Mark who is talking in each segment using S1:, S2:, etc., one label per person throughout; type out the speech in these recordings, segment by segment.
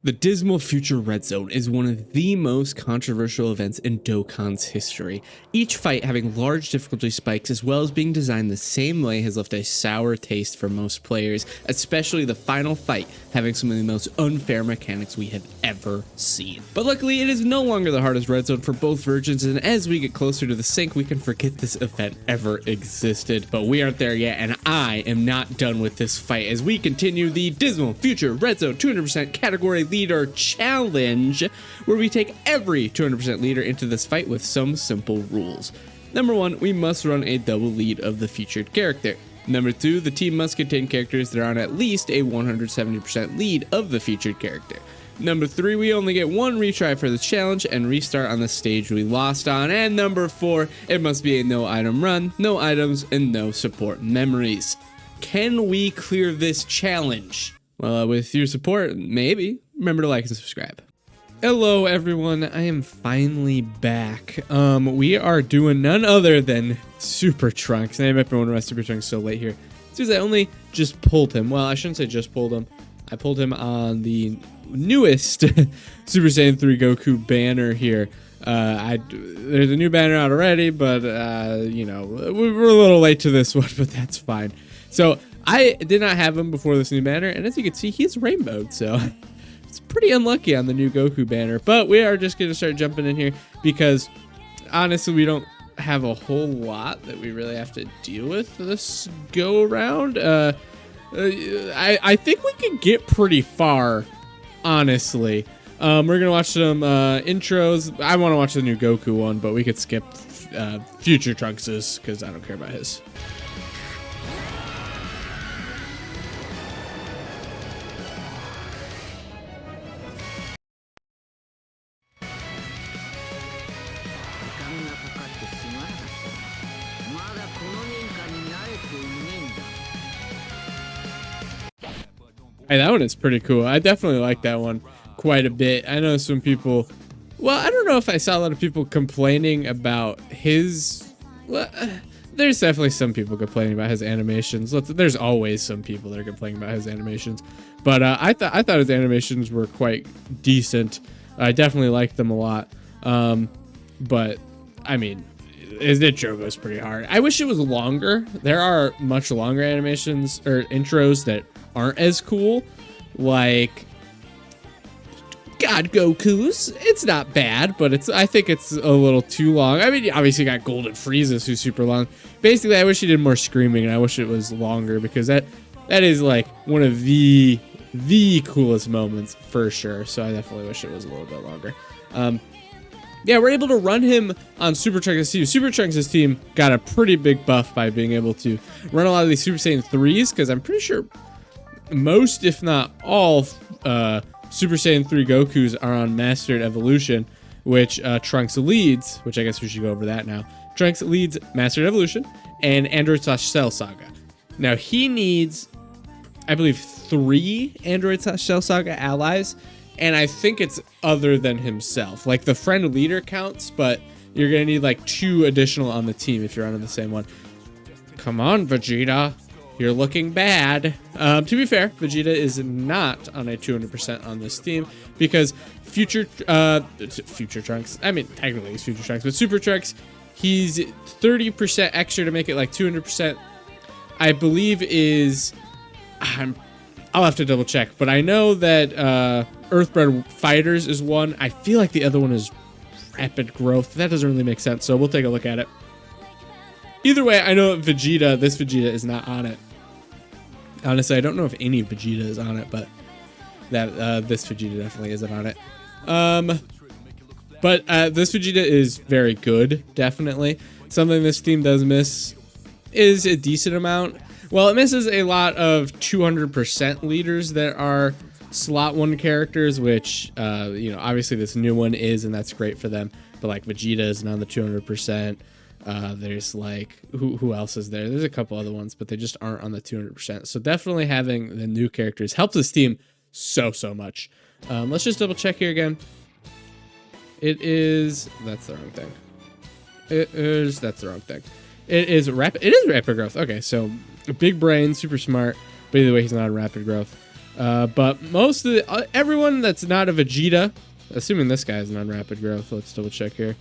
S1: The Dismal Future Red Zone is one of the most controversial events in Dokkan's history. Each fight having large difficulty spikes as well as being designed the same way has left a sour taste for most players, especially the final fight having some of the most unfair mechanics we have ever seen. But luckily it is no longer the hardest Red Zone for both versions, and as we get closer to the sync we can forget this event ever existed. But we aren't there yet, and I am not done with this fight as we continue the Dismal Future Red Zone 200% category leader challenge, where we take every 200% leader into this fight with some simple rules. Number 1, we must run a double lead of the featured character. Number 2, the team must contain characters that are on at least a 170% lead of the featured character. Number 3, we only get one retry for the challenge and restart on the stage we lost on. And number 4, it must be a no item run, no items, and no support memories. Can we clear this challenge? Well, with your support, maybe. Remember to like and subscribe. Hello everyone, I am finally back. We are doing none other than Super Trunks. And I might be wondering why Super Trunks so late here. It's because I only just pulled him. Well, I shouldn't say just pulled him. I pulled him on the newest Super Saiyan 3 Goku banner here. There's a new banner out already, but you know, we're a little late to this one, but that's fine. So I did not have him before this new banner, and as you can see, he's rainbowed, so it's pretty unlucky on the new Goku banner. But we are just going to start jumping in here because honestly, we don't have a whole lot that we really have to deal with this go around. I think we can get pretty far, honestly. We're going to watch some intros. I want to watch the new Goku one, but we could skip Future Trunks's because I don't care about his. Hey, that one is pretty cool. I definitely like that one quite a bit. I know some people, well, I don't know if I saw a lot of people complaining about his, well, there's definitely some people complaining about his animations. There's always some people that are complaining about his animations, but I thought his animations were quite decent. I definitely liked them a lot. But I mean, his intro goes pretty hard. I wish it was longer. There are much longer animations or intros that aren't as cool, like God Goku's. It's not bad, but I think it's a little too long. I mean, obviously you got Golden Frieza's who's super long. Basically, I wish he did more screaming, and I wish it was longer because that is like one of the coolest moments for sure. So I definitely wish it was a little bit longer. Yeah, we're able to run him on Super Trunks' team. Super Trunks' team got a pretty big buff by being able to run a lot of these Super Saiyan 3s, because I'm pretty sure most, if not all, Super Saiyan 3 Gokus are on Mastered Evolution, which Trunks leads, which I guess we should go over that now. Trunks leads Mastered Evolution and Android/Cell Saga. Now, he needs, I believe, 3 Android/Cell Saga allies, and I think it's other than himself. Like, the friend leader counts, but you're going to need, like, 2 additional on the team if you're on the same one. Come on, Vegeta. You're looking bad. To be fair, Vegeta is not on a 200% on this team because Future Trunks, I mean, technically he's Future Trunks, but Super Trunks, he's 30% extra to make it like 200%. I believe is, I'll have to double check, but I know that Earthbred Fighters is one. I feel like the other one is Rapid Growth. That doesn't really make sense, so we'll take a look at it. Either way, I know this Vegeta is not on it. Honestly, I don't know if any Vegeta is on it, but that this Vegeta definitely isn't on it. But this Vegeta is very good, definitely. Something this team does miss is a decent amount. Well, it misses a lot of 200% leaders that are slot 1 characters, which, you know, obviously this new one is, and that's great for them. But like Vegeta isn't on the 200%. There's like, who else is there? There's a couple other ones, but they just aren't on the 200%. So definitely having the new characters helps this team so much. Let's just double check here again. That's the wrong thing. That's the wrong thing. It is rapid growth. Okay, so big brain, super smart, but either way, he's not on rapid growth. But most of everyone that's not a Vegeta, assuming this guy is non-rapid growth, let's double check here.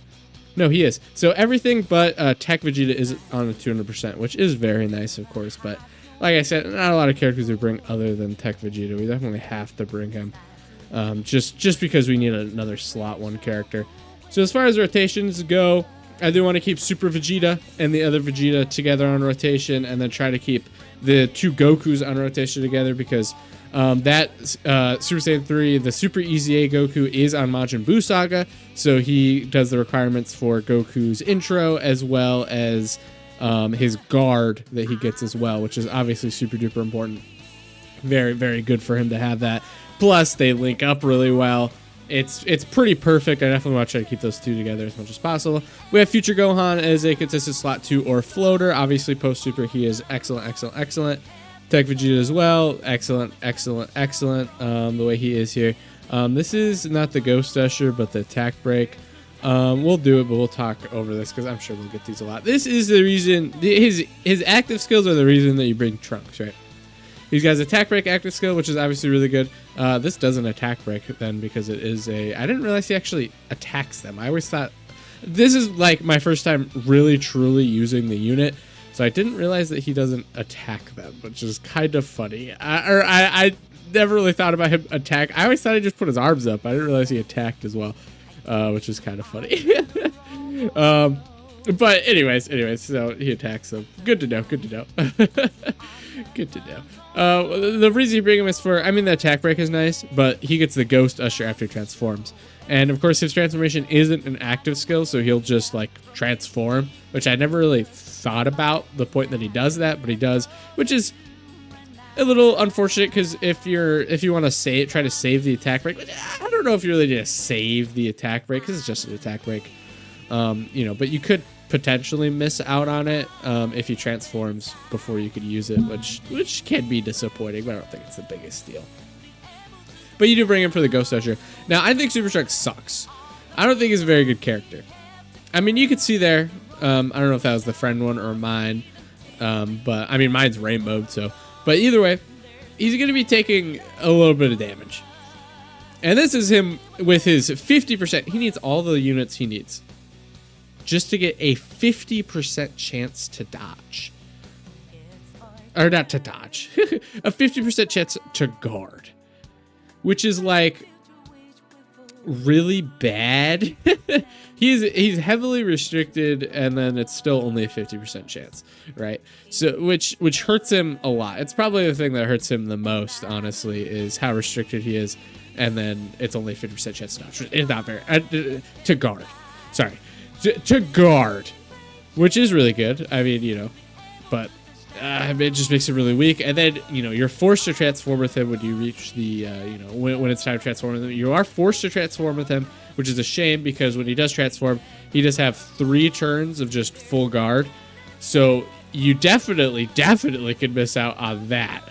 S1: No, he is. So everything but Tech Vegeta is on a 200%, which is very nice, of course. But like I said, not a lot of characters we bring other than Tech Vegeta. We definitely have to bring him, just because we need another slot 1 character. So as far as rotations go, I do want to keep Super Vegeta and the other Vegeta together on rotation, and then try to keep the 2 Gokus on rotation together, because that Super Saiyan 3, the Super EZA Goku, is on Majin Buu Saga, so he does the requirements for Goku's intro, as well as his guard that he gets as well, which is obviously super duper important. Very, very good for him to have that. Plus, they link up really well. It's pretty perfect. I definitely want to try to keep those 2 together as much as possible. We have Future Gohan as a consistent slot 2 or floater. Obviously, post Super, he is excellent, excellent, excellent. Tech Vegeta as well. Excellent, excellent, excellent. The way he is here. This is not the Ghost Usher, but the attack break. We'll do it, but we'll talk over this because I'm sure we'll get these a lot. This is the reason, his active skills are the reason that you bring Trunks, right? He's got his attack break active skill, which is obviously really good. This doesn't attack break then, because it is a, I didn't realize he actually attacks them. I always thought, this is like my first time really truly using the unit, so I didn't realize that he doesn't attack them, which is kind of funny. I never really thought about him attack. I always thought he just put his arms up. I didn't realize he attacked as well, which is kind of funny. But anyways, so he attacks them. Good to know, good to know. Good to know. The reason you bring him is for, I mean, the attack break is nice, but he gets the Ghost Usher after he transforms. And of course, his transformation isn't an active skill, so he'll just like transform, which I never really thought about the point that he does that, but he does, which is a little unfortunate, because if you want to try to save the attack break, I don't know if you really need to save the attack break, because it's just an attack break. You know, but you could potentially miss out on it if he transforms before you could use it, which can be disappointing, but I don't think it's the biggest deal. But you do bring him for the Ghost Usher. Now, I think Super Shark sucks. I don't think he's a very good character. I mean, you could see there, I don't know if that was the friend one or mine, but I mean, mine's rainbowed, so. But either way, he's going to be taking a little bit of damage. And this is him with his 50%. He needs all the units he needs just to get a 50% chance to dodge. Or not to dodge. A 50% chance to guard. Which is like really bad. He's heavily restricted, and then it's still only a 50% chance, right? So which hurts him a lot. It's probably the thing that hurts him the most, honestly, is how restricted he is, and then it's only a 50% chance to dodge. It's not very to guard. Sorry. To guard, which is really good. I mean, you know, but it just makes it really weak. And then, you know, you're forced to transform with him when you reach the, you know, when it's time to transform with him. You are forced to transform with him, which is a shame, because when he does transform, he does have 3 turns of just full guard. So you definitely could miss out on that.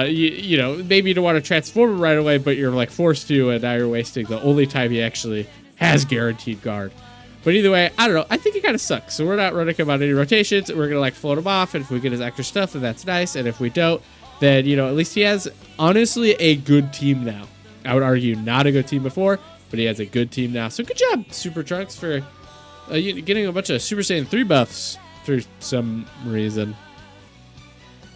S1: You know, maybe you don't want to transform him right away, but you're like forced to, and now you're wasting the only time he actually has guaranteed guard. But either way, I don't know. I think it kind of sucks. So we're not running him on any rotations. We're going to like float him off. And if we get his extra stuff, then that's nice. And if we don't, then, you know, at least he has honestly a good team now. I would argue not a good team before, but he has a good team now. So good job, Super Trunks, for getting a bunch of Super Saiyan 3 buffs for some reason.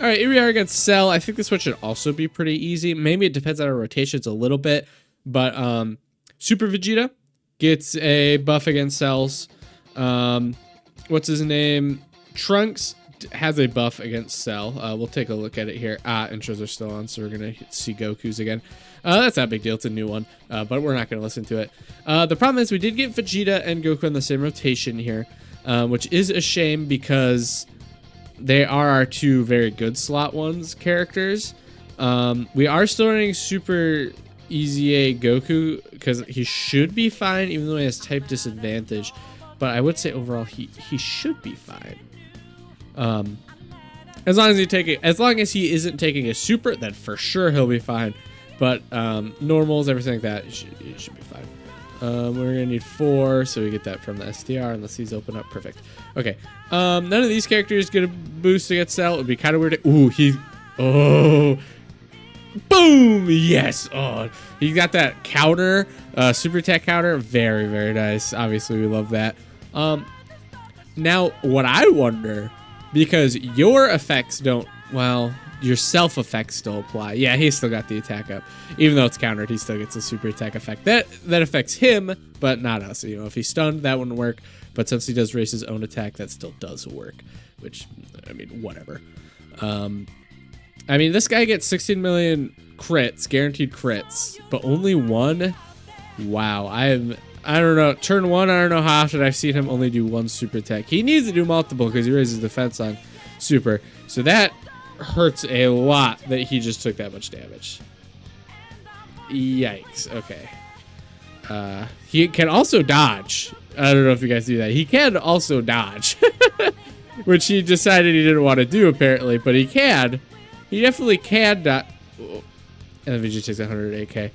S1: All right, here we are against Cell. I think this one should also be pretty easy. Maybe it depends on our rotations a little bit. But Super Vegeta gets a buff against Cells. What's his name? Trunks has a buff against Cell. We'll take a look at it here. Intros are still on, so we're going to see Goku's again. That's not a big deal. It's a new one, but we're not going to listen to it. The problem is we did get Vegeta and Goku in the same rotation here, which is a shame, because they are our 2 very good slot 1s characters. We are still running Super EZA Goku, because he should be fine, even though he has type disadvantage. But I would say overall he should be fine. As long as he isn't taking a super, then for sure he'll be fine. But normals, everything like that, he should be fine. We're gonna need 4, so we get that from the STR, unless these open up. Perfect. Okay. None of these characters get a boost against Cell. It would be kind of weird. Ooh, Boom! Yes. Oh, he got that counter, super attack counter. Very, very nice. Obviously, we love that. Now, what I wonder, because your effects don't, well, your self effects still apply. Yeah, he still got the attack up. Even though it's countered, he still gets a super attack effect. That affects him, but not us. You know, if he's stunned, that wouldn't work. But since he does raise his own attack, that still does work. Which, I mean, whatever. I mean, this guy gets 16 million crits, guaranteed crits, but only one. Wow, I don't know. Turn one, I don't know how often I've seen him only do one super attack. He needs to do multiple because he raises defense on super. So that hurts a lot that he just took that much damage. Yikes. Okay. He can also dodge. I don't know if you guys do that. He can also dodge, which he decided he didn't want to do apparently, but he can. He definitely can dodge. And then VG takes 108k.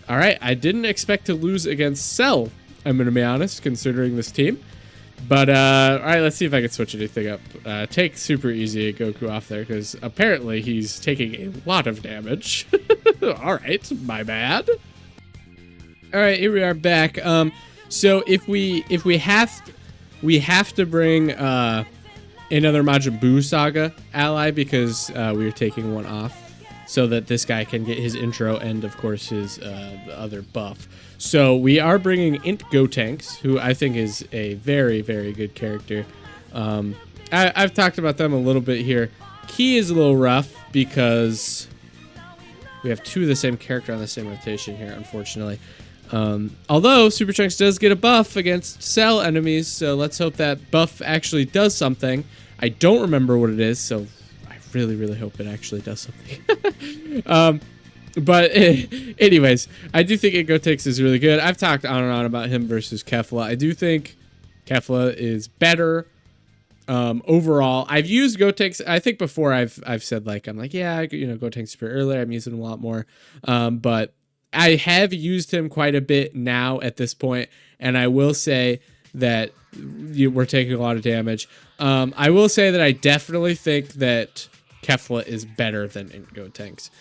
S1: All right, I didn't expect to lose against Cell, I'm going to be honest, considering this team. But, all right, let's see if I can switch anything up. Take super easy Goku off there, because apparently he's taking a lot of damage. All right, my bad. All right, here we are back. So if we have to bring another Majin Buu Saga ally, because we are taking one off, so that this guy can get his intro and, of course, his other buff. So we are bringing Int Gotenks, who I think is a very, very good character. I've talked about them a little bit here. Key is a little rough because we have two of the same character on the same rotation here, unfortunately. Although Super Trunks does get a buff against Cell enemies, so let's hope that buff actually does something. I don't remember what it is, so I really, really hope it actually does something. But anyways, I do think Gotenks is really good. I've talked on and on about him versus Kefla. I do think Kefla is better overall. I've used Gotenks. I think before I've said like, I'm like, yeah, you know, Gotenks super earlier. I'm using him a lot more. But I have used him quite a bit now at this point, and I will say that we're taking a lot of damage. I will say that I definitely think that Kefla is better than Gotenks.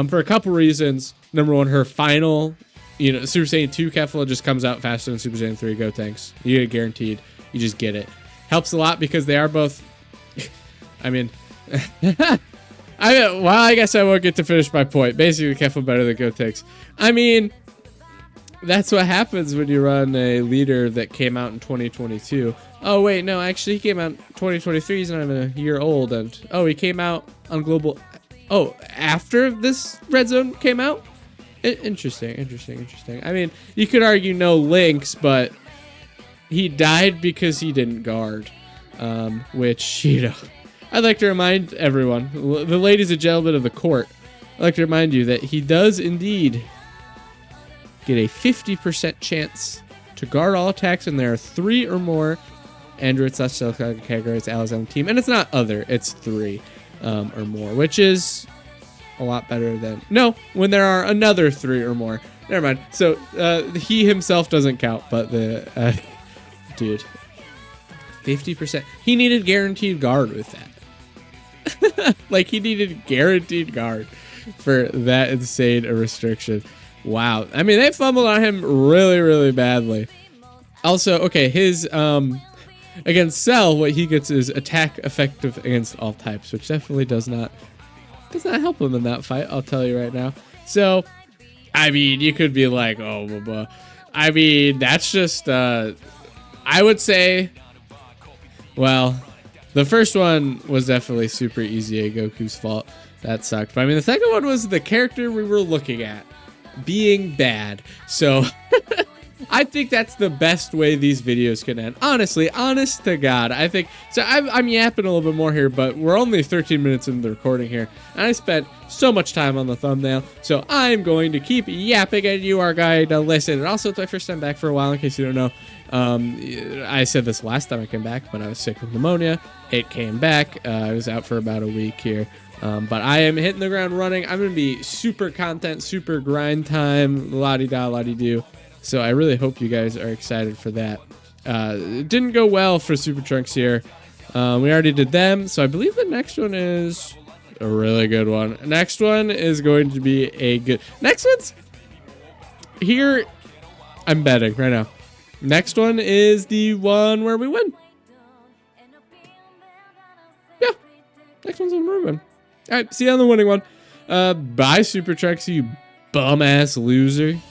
S1: For a couple reasons. Number one, her final, you know, Super Saiyan 2 Kefla just comes out faster than Super Saiyan 3 Gotenks. You get it guaranteed. You just get it. Helps a lot because they are both, I mean, well, I guess I won't get to finish my point. Basically, Kefla better than Gotenks. I mean, that's what happens when you run a leader that came out in 2022. Oh, wait, no, actually, he came out in 2023. He's not even a year old. And oh, he came out on global. Oh, after this Red Zone came out? Interesting. I mean, you could argue no links, but he died because he didn't guard. Which, you know, I'd like to remind everyone, the ladies and gentlemen of the court, I'd like to remind you that he does indeed get a 50% chance to guard all attacks, and there are 3 or more Android/categories allies on the team. And it's not other, it's 3. Or more, which is a lot better than when there are another 3 or more. Never mind. So he himself doesn't count, but the dude, 50%. He needed guaranteed guard with that. Like he needed guaranteed guard for that insane a restriction. Wow. I mean, they fumbled on him really, really badly. Also, okay, his against Cell, what he gets is attack effective against all types, which definitely does not help him in that fight, I'll tell you right now. So, I mean, you could be like, oh, blah, blah. I mean, that's just, I would say, well, the first one was definitely super easy, Goku's fault. That sucked. But I mean, the second one was the character we were looking at being bad. So I think that's the best way these videos can end. Honestly, honest to God, I think so. I'm yapping a little bit more here, but we're only 13 minutes into the recording here, and I spent so much time on the thumbnail, so I'm going to keep yapping, and you are going to listen. And also, it's my first time back for a while, in case you don't know. I said this last time I came back, but I was sick with pneumonia. It came back. I was out for about a week here. But I am hitting the ground running. I'm going to be super content, super grind time, la-di-da, la-di-do. So I really hope you guys are excited for that. It didn't go well for Super Trunks here. We already did them, so I believe the next one is a really good one. Next one is going to be a good... Next one's... Here, I'm betting right now. Next one is the one where we win. Yeah. Next one's where we win. All right, see you on the winning one. Bye, Super Trex, you bum-ass loser.